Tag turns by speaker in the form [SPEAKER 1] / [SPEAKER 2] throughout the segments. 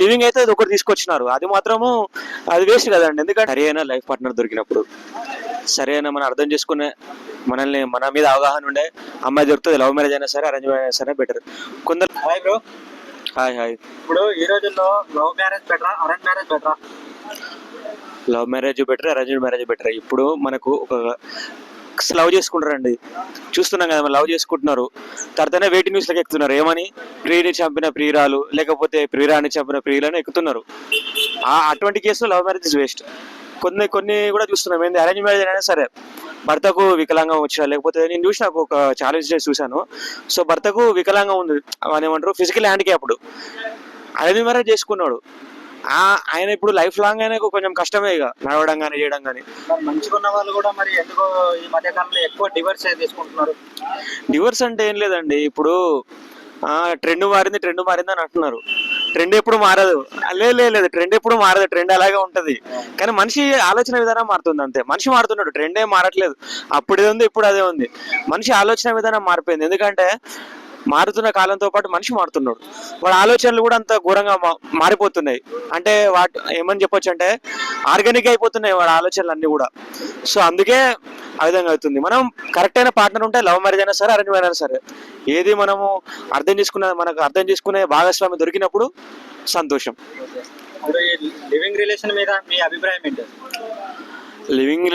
[SPEAKER 1] Living అయితే అది ఒకటి తీసుకొచ్చినారు, అది మాత్రము అది వేస్ట్ కదండి. ఎందుకంటే సరైన లైఫ్ పార్ట్నర్ దొరికినప్పుడు, సరైన మనం అర్థం చేసుకునే, మనల్ని మన మీద అవగాహన ఉండే అమ్మాయి దొరుకుతుంది. లవ్ మ్యారేజ్ అయినా సరే, అరేంజ్ మ్యారేజ్ అయినా సరే బెటర్. కొందరు
[SPEAKER 2] హాయ్ బ్రో.
[SPEAKER 1] Hi hi.
[SPEAKER 2] ఇప్పుడు ఈ రోజుల్లో లవ్ మ్యారేజ్ బెటరా, అరేంజ్ మ్యారేజ్ బెటరా?
[SPEAKER 1] Love marriage better, arrange marriage better. ఇప్పుడు మనకు ఒక లవ్ చేసుకుంటారండి, చూస్తున్నాం కదా, లవ్ చేసుకుంటున్నారు, తర్వాతనే వెయిటింగ్ న్యూస్లోకి ఎక్కుతున్నారు. ఏమని? ప్రియుని చంపిన ప్రియురాలు, లేకపోతే ప్రియురాన్ని చంపిన ప్రియులను ఎక్కుతున్నారు. అటువంటి కేసులో లవ్ మ్యారేజ్ ఇస్ వేస్ట్. కొన్ని కొన్ని కూడా చూస్తున్నాం. ఏంది, అరేంజ్ మ్యారేజ్ అయినా సరే భర్తకు వికలాంగం వచ్చినా, లేకపోతే నేను చూసిన ఒక ఛాలెంజ్ చేసి చూశాను. సో భర్తకు వికలాంగం ఉంది, అని ఏమంటారు, ఫిజికల్ హ్యాండిక్యాప్డ్, అరేంజ్ మ్యారేజ్ చేసుకున్నాడు. ఆయన ఇప్పుడు లైఫ్ లాంగ్ అయినా కొంచెం కష్టమే ఇక, నడవడం కానీ చేయడం కానీ.
[SPEAKER 2] మంచిగా ఉన్న వాళ్ళు కూడా మరి ఎందుకో ఈ మధ్య కాలంలో ఎక్కువ డివర్స్ తీసుకుంటున్నారు.
[SPEAKER 1] డివోర్స్ అంటే ఏం లేదండి, ఇప్పుడు ట్రెండ్ మారింది అని అంటున్నారు. ట్రెండ్ ఎప్పుడు మారదు. లేదు, ట్రెండ్ ఎప్పుడు మారదు, ట్రెండ్ అలాగే ఉంటది. కానీ మనిషి ఆలోచన విధానం మారుతుంది అంతే. మనిషి మారుతున్నాడు, ట్రెండ్ ఏం మారట్లేదు. అప్పుడే ఉంది, ఇప్పుడు అదే ఉంది. మనిషి ఆలోచన విధానం మారిపోయింది. ఎందుకంటే మారుతున్న కాలంతో పాటు మనిషి మారుతున్నాడు, వాడి ఆలోచనలు కూడా అంత ఘోరంగా మారిపోతున్నాయి. అంటే ఏమని చెప్పొచ్చు అంటే ఆర్గానిక్ అయిపోతున్నాయి వాడి ఆలోచనలు అన్ని కూడా. సో అందుకే ఆ విధంగా అవుతుంది. మనం కరెక్ట్ అయిన పార్ట్నర్ ఉంటే, లవ్ మ్యారేజ్ అయినా సరే, అరేంజ్ మ్యారేజ్ అయినా సరే, ఏది మనము మనకు అర్థం చేసుకునే భాగస్వామి దొరికినప్పుడు సంతోషం.
[SPEAKER 2] లివింగ్ రిలేషన్ మీద మీ అభిప్రాయం ఏంటి?
[SPEAKER 1] లివింగ్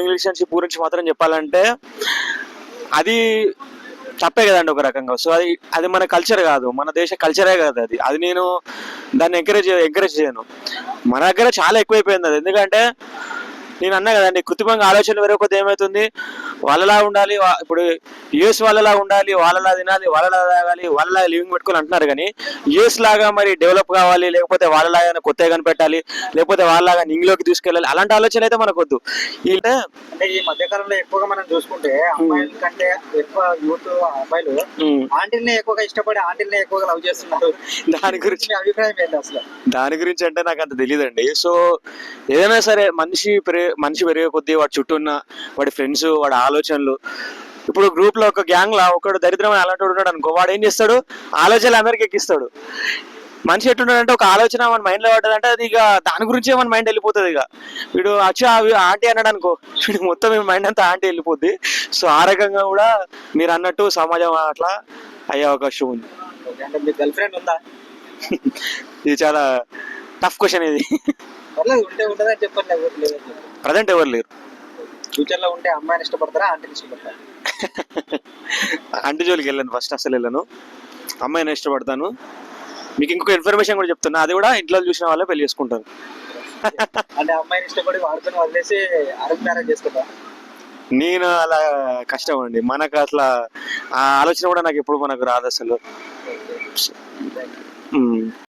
[SPEAKER 1] రిలేషన్షిప్ గురించి మాత్రం చెప్పాలంటే అది తప్పే కదండి ఒక రకంగా. సో అది మన కల్చర్ కాదు, మన దేశ కల్చరే కాదు అది. అది నేను దాన్ని ఎంకరేజ్ చేయను. మన దగ్గర చాలా ఎక్కువైపోయింది అది. ఎందుకంటే నేను అన్నా కదండి, కృత్రిమంగా ఆలోచన వేరే కొద్ది ఏమవుతుంది, వాళ్ళలా ఉండాలి, ఇప్పుడు యుఎస్ వాళ్ళలా ఉండాలి, వాళ్ళలా తినాలి, వాళ్ళలా తాగాలి, వాళ్ళలా లివింగ్ పెట్టుకోవాలి అంటున్నారు. కానీ యుఎస్ లాగా మరి డెవలప్ కావాలి, లేకపోతే వాళ్ళలాగా కొత్తగా కనిపెట్టాలి, లేకపోతే వాళ్ళలాగా నింగిలోకి తీసుకెళ్ళాలి, అలాంటి ఆలోచన అయితే మనకు వద్దు.
[SPEAKER 2] అంటే ఈ మధ్యకాలంలో ఎక్కువగా మనం చూసుకుంటే అమ్మాయిల కంటే ఎక్కువ యూత్ అబ్బాయిలు ఆంటీల్ని ఎక్కువగా ఇష్టపడి ఆంటీల్ని ఎక్కువగా లవ్ చేస్తున్నారు. దాని గురించి మీ అభిప్రాయం ఏంటి అసలు?
[SPEAKER 1] దాని గురించి అంటే నాకు అంత తెలియదండి. సో ఏదైనా సరే మనిషి పెరిగే కొద్దీ వాడి చుట్టూ ఉన్న వాడి ఫ్రెండ్స్, వాడి ఆలోచనలు, ఇప్పుడు గ్రూప్ లో ఒక గ్యాంగ్ లా ఒకడు దరిద్రమైన అలాంటి ఉన్నాడు అనుకో, వాడు ఏం చేస్తాడు, ఆలోచనలు అందరికి ఎక్కిస్తాడు. మనిషి ఎట్లున్నాడంటే ఒక ఆలోచన మన మైండ్ లో పడ్డదంటే అది ఇక దాని గురించే మన మైండ్ వెళ్ళిపోతుంది. ఇక వీడు వచ్చి ఆంటీ అన్నాడు అనుకో, వీడు మొత్తం మైండ్ అంతా ఆంటీ వెళ్ళిపోద్ది. సో ఆ రకంగా కూడా మీరు అన్నట్టు సమాజం అట్లా అయ్యే అవకాశం ఉంది.
[SPEAKER 2] అంటే మీ గర్ల్ ఫ్రెండ్ ఉందా?
[SPEAKER 1] ఇది చాలా టఫ్ క్వశ్చన్ ఇది.
[SPEAKER 2] ఉంటే ఉంటుందని చెప్పండి.
[SPEAKER 1] ప్రజెంట్ ఎవరు లేరు.
[SPEAKER 2] ఫ్యూచర్ లో ఉంటే అమ్మాయిని ఇష్టపడతారా, ఆంటీని ఇష్టపడతారా?
[SPEAKER 1] ఆంటీ జోలికి వెళ్ళాను, ఫస్ట్ అసలు వెళ్ళాను. అమ్మాయిని ఇష్టపడతాను. మీకు ఇంకొక ఇన్ఫర్మేషన్ కూడా చెప్తున్నా, అది కూడా ఇంట్లో చూసిన వాళ్ళే పెళ్లి చేసుకుంటాను.
[SPEAKER 2] అంటే అమ్మాయిని ఇష్టపడి వాడుకొని వదిలేసి అరేంజ్ మ్యారేజ్ చేసుకుంటా?
[SPEAKER 1] నేను అలా కష్టం అండి, మనకు అసలు ఆ ఆలోచన కూడా నాకు ఎప్పుడు మనకు రాదు అసలు.